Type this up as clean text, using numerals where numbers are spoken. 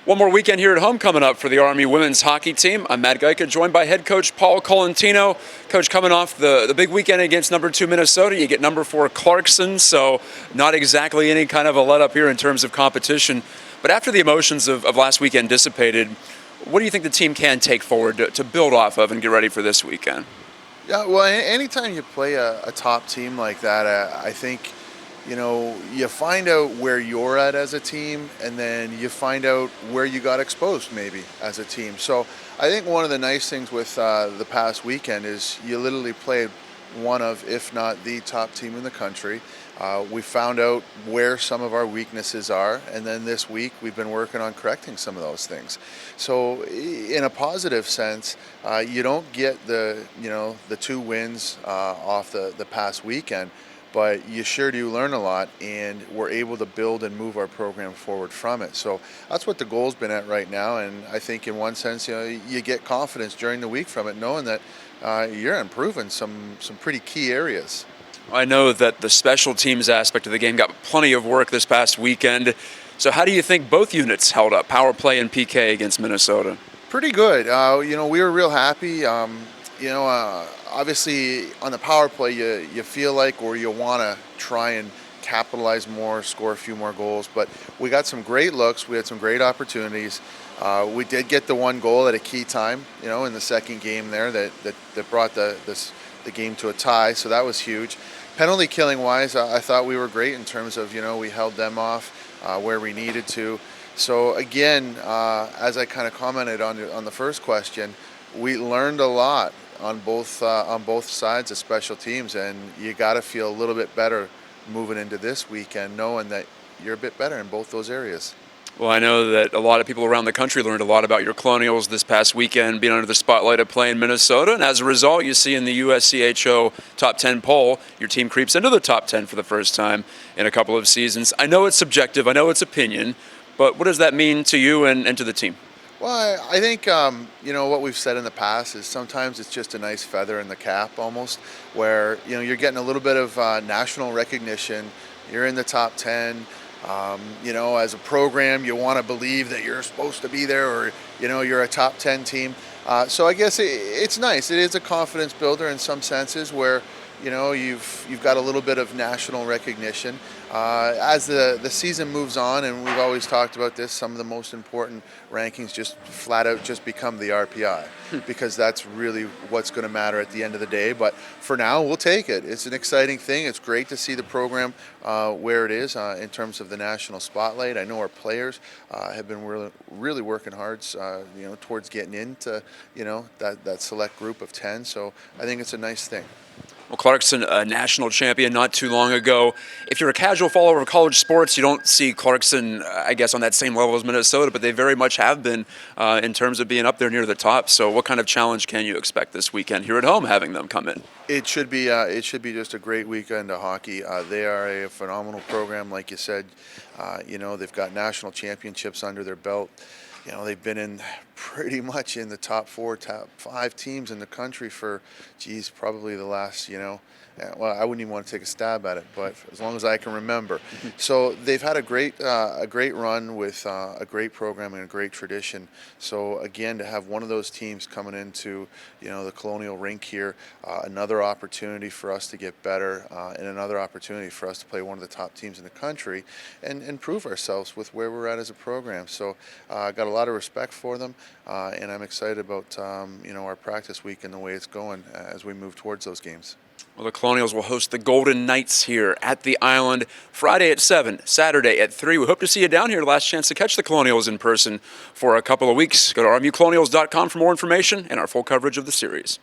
One more weekend here at home coming up for the Army women's hockey team. I'm Matt Gajtka, joined by head coach Paul Colontino. Coach, coming off the big weekend against number 2 Minnesota, you get number 4 Clarkson, so not exactly any kind of a let-up here in terms of competition. But after the emotions of last weekend dissipated, what do you think the team can take forward to build off of and get ready for this weekend? Yeah, well, anytime you play a top team like that, I think, you find out where you're at as a team, and then you find out where you got exposed maybe as a team. So I think one of the nice things with the past weekend is you literally played one of, if not the top team in the country. We found out where some of our weaknesses are, and then this week we've been working on correcting some of those things. So in a positive sense, you don't get the 2 wins off the past weekend, but you sure do learn a lot, and we're able to build and move our program forward from it. So that's what the goal's been at right now, and I think in one sense, you get confidence during the week from it, knowing that you're improving some pretty key areas. I know that the special teams aspect of the game got plenty of work this past weekend. So how do you think both units held up, power play and PK, against Minnesota? Pretty good. We were real happy. Obviously on the power play, you feel like, or you want to try and capitalize more, score a few more goals. But we got some great looks. We had some great opportunities. We did get the 1 goal at a key time, in the second game there that brought the game to a tie. So that was huge. Penalty killing wise, I thought we were great in terms of, we held them off where we needed to. So again, as I kind of commented on the first question, we learned a lot on both sides of special teams, and you got to feel a little bit better moving into this weekend, knowing that you're a bit better in both those areas. Well, I know that a lot of people around the country learned a lot about your Colonials this past weekend, being under the spotlight of playing Minnesota, and as a result, you see in the USCHO top 10 poll, your team creeps into the top 10 for the first time in a couple of seasons. I know it's subjective, I know it's opinion, but what does that mean to you and to the team? Well, I think, what we've said in the past is sometimes it's just a nice feather in the cap almost, where, you're getting a little bit of national recognition, you're in the top 10, as a program, you want to believe that you're supposed to be there, or, you're a top 10 team. So I guess it's nice. It is a confidence builder in some senses where, you've got a little bit of national recognition. As the season moves on, and we've always talked about this, some of the most important rankings just flat out just become the RPI, because that's really what's going to matter at the end of the day. But for now, we'll take it. It's an exciting thing. It's great to see the program where it is in terms of the national spotlight. I know our players have been really working hard, towards getting into, that select group of 10. So I think it's a nice thing. Well, Clarkson, a national champion not too long ago. If you're a casual follower of college sports, you don't see Clarkson, I guess, on that same level as Minnesota, but they very much have been in terms of being up there near the top. So what kind of challenge can you expect this weekend here at home, having them come in? It should be just a great weekend of hockey. They are a phenomenal program, like you said. They've got national championships under their belt. They've been in pretty much in the top 4, top 5 teams in the country for, probably the last, well, I wouldn't even want to take a stab at it, but as long as I can remember. So they've had a great run with a great program and a great tradition. So again, to have one of those teams coming into, the Colonial rink here, another opportunity for us to get better, and another opportunity for us to play one of the top teams in the country and prove ourselves with where we're at as a program. So I got a lot of respect for them, and I'm excited about our practice week and the way it's going as we move towards those games. Well, the Colonials will host the Golden Knights here at the Island Friday at 7, Saturday at 3. We hope to see you down here. Last chance to catch the Colonials in person for a couple of weeks. Go to rmucolonials.com for more information and our full coverage of the series.